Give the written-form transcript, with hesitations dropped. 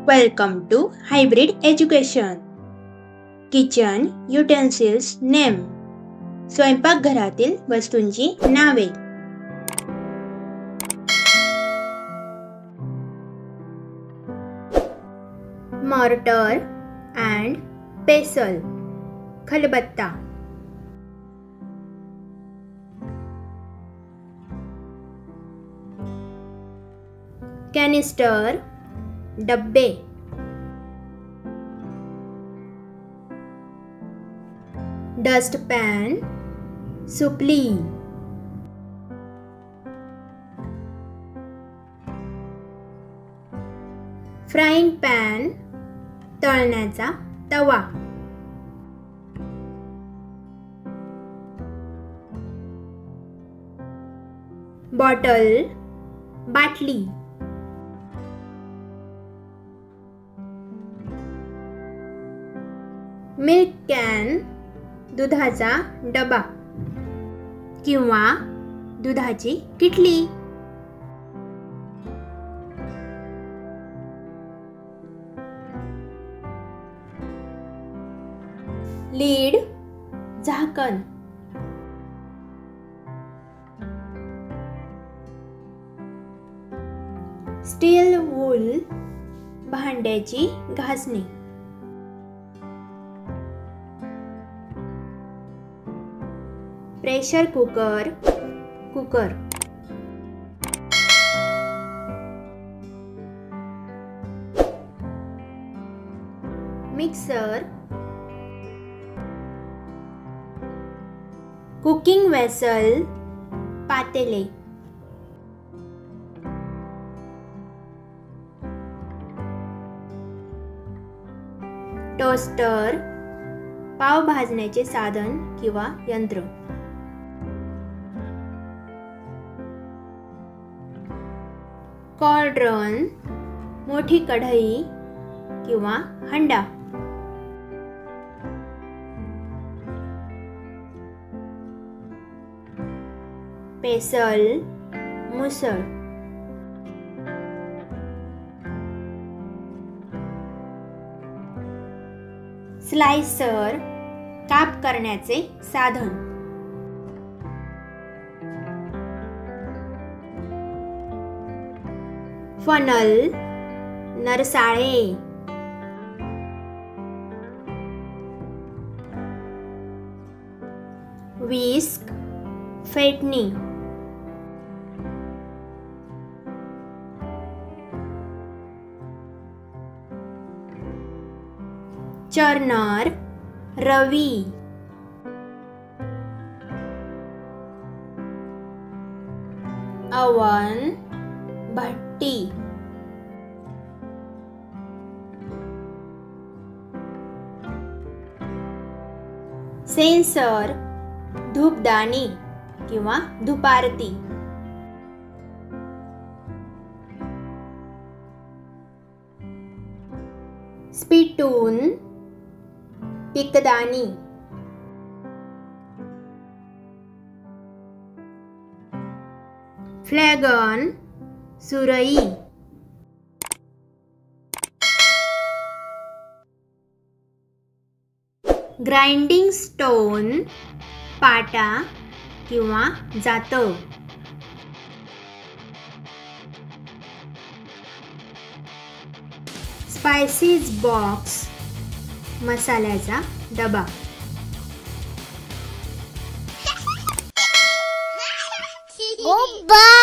Welcome to Hybrid Education. Kitchen utensils name. स्वयंपाकघरातील वस्तूंची नावे. Mortar and pestle. खलबत्ता. Canister. डब्बे. Dustpan. सुपली. Frying pan. तळण्याचा तवा. Bottle. बाटली. Milk can. दुधाचा डबा किंवा दुधाची किटली. लीड. झाकण. Steel wool. भांड्याची घासणी. Pressure cooker. Cooker. Mixer. Cooking vessel. पातेले. टोस्टर. पाव भाजण्याचे साधन किंवा यंत्र. कॉर्ड्रन. मोठी कढई किंवा हंडा. पेसल. मुसळ. स्लायसर. काप करण्याचे साधन. फनल. नरसाळे. विस्क. फेटणी. चर्नर. रवी. अवन. भट्टी. सेन्सर. धूपदाणी किंवा धुपारती. स्पिटून. पिकदाणी. फ्लॅगन. सुरई. Grinding stone. पाटा किंवा जातं. Spices box. मसाल्याचा डबा. Goodbye.